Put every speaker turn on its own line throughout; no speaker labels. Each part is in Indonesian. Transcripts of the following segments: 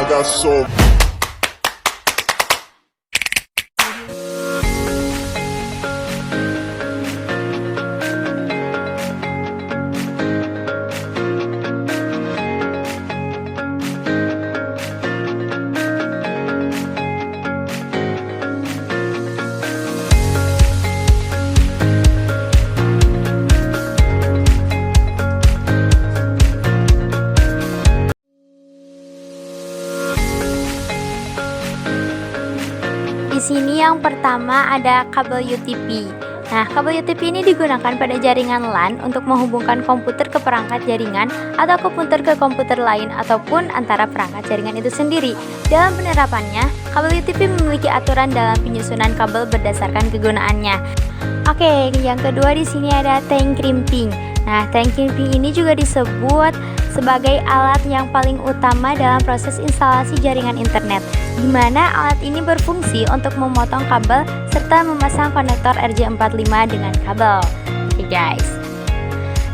got so.
Di sini yang pertama ada kabel UTP. Nah, kabel UTP ini digunakan pada jaringan LAN untuk menghubungkan komputer ke perangkat jaringan atau komputer ke komputer lain ataupun antara perangkat jaringan itu sendiri. Dalam penerapannya, kabel UTP memiliki aturan dalam penyusunan kabel berdasarkan kegunaannya. Oke, yang kedua di sini ada tank crimping. Nah, tank crimping ini juga disebut sebagai alat yang paling utama dalam proses instalasi jaringan internet, di mana alat ini berfungsi untuk memotong kabel serta memasang konektor RJ45 dengan kabel. Oke guys.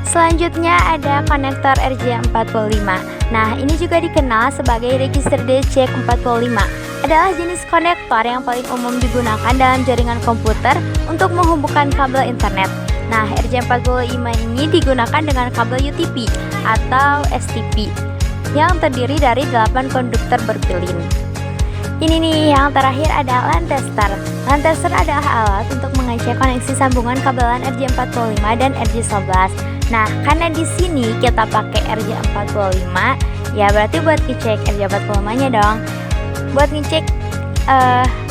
Selanjutnya ada konektor RJ45. Nah, ini juga dikenal sebagai register DC45. Adalah jenis konektor yang paling umum digunakan dalam jaringan komputer untuk menghubungkan kabel internet. Nah, RJ45 ini digunakan dengan kabel UTP atau STP yang terdiri dari 8 konduktor berpilin. Ini nih yang terakhir ada LAN tester. LAN tester adalah alat untuk mengecek koneksi sambungan kabel LAN RJ45 dan RJ11. Nah, karena di sini kita pakai RJ45, ya berarti buat ngecek RJ45-nya dong. Buat ngecek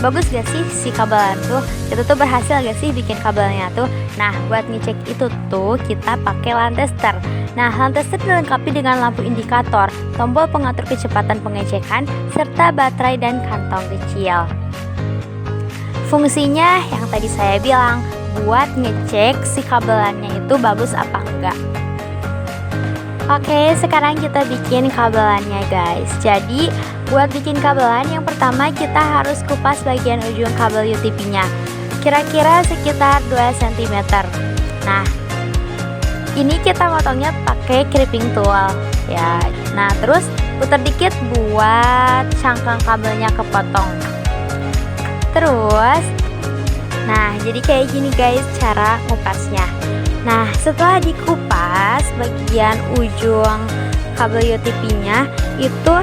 bagus gak sih si kabelan tuh, itu tuh berhasil gak sih bikin kabelnya tuh. Nah, buat ngecek itu tuh kita pakai LAN tester. Nah, LAN tester dilengkapi dengan lampu indikator, tombol pengatur kecepatan pengecekan, serta baterai dan kantong kecil. Fungsinya yang tadi saya bilang, buat ngecek si kabelannya itu bagus apa enggak. Oke, sekarang kita bikin kabelannya guys. Jadi buat bikin kabelan, yang pertama kita harus kupas bagian ujung kabel UTP-nya, kira-kira sekitar 2 cm. Nah, ini kita potongnya pakai crimping tool ya. Nah, terus putar dikit buat cangkang kabelnya kepotong. Terus, nah jadi kayak gini guys cara ngupasnya. Nah, setelah dikupas bagian ujung kabel UTP-nya itu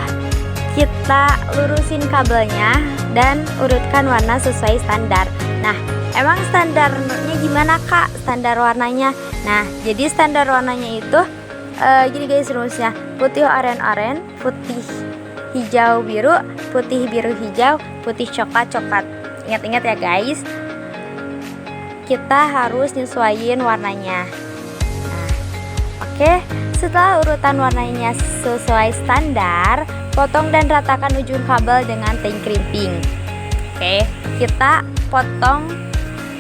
kita lurusin kabelnya dan urutkan warna sesuai standar. Nah, emang standarnya gimana kak? Standar warnanya? Nah, jadi standar warnanya itu gini guys rumusnya: putih oranye, putih hijau biru, putih biru hijau, putih coklat coklat. Ingat-ingat ya guys, kita harus nyesuaiin warnanya. Nah, oke, setelah urutan warnanya sesuai standar, potong dan ratakan ujung kabel dengan tank crimping. Oke, kita potong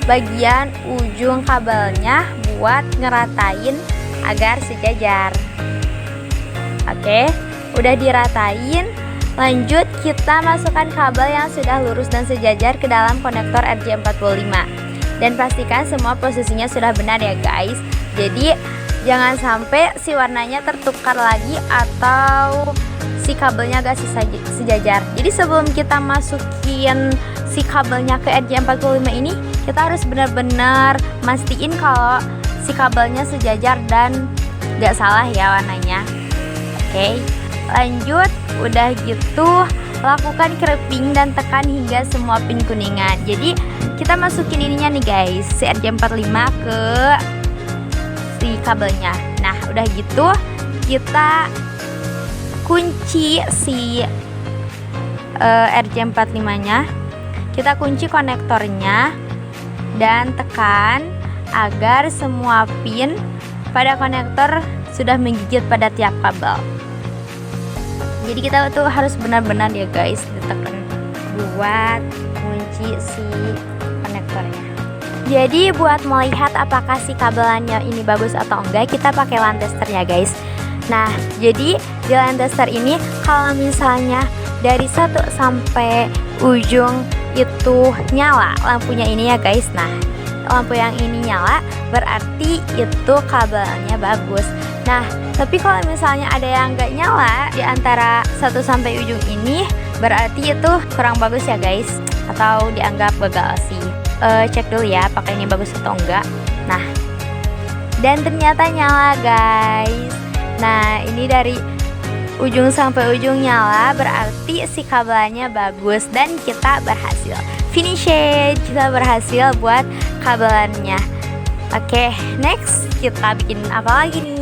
bagian ujung kabelnya buat ngeratain agar sejajar. Oke, udah diratain, lanjut kita masukkan kabel yang sudah lurus dan sejajar ke dalam konektor RJ45. Dan pastikan semua posisinya sudah benar ya guys. Jadi jangan sampai si warnanya tertukar lagi atau si kabelnya gak sejajar. Jadi sebelum kita masukin si kabelnya ke RJ45 ini, kita harus benar-benar mastiin kalau si kabelnya sejajar dan gak salah ya warnanya. Oke, lanjut. Udah gitu lakukan crimping dan tekan hingga semua pin kuningan. Jadi kita masukin ininya nih guys, si RJ45 ke si kabelnya. Nah, udah gitu kita kunci si RJ45-nya. Kita kunci konektornya dan tekan agar semua pin pada konektor sudah menggigit pada tiap kabel. Jadi kita tuh harus benar-benar ya guys ditekan buat kunci si konektornya. Jadi buat melihat apakah si kabelannya ini bagus atau enggak, kita pakai LAN tester ya guys. Nah, jadi di LAN tester ini kalau misalnya dari 1 sampai ujung itu nyala lampunya ini ya guys. Nah, lampu yang ini nyala berarti itu kabelnya bagus. Nah, tapi kalau misalnya ada yang nggak nyala di antara satu sampai ujung ini, berarti itu kurang bagus ya guys, atau dianggap gagal sih. Cek dulu ya apakah ini bagus atau enggak. Nah, dan ternyata nyala guys. Nah, ini dari ujung sampai ujung nyala, berarti si kabelnya bagus dan kita berhasil finish it. Kita berhasil buat kabelannya. Oke, next kita bikin apa lagi nih?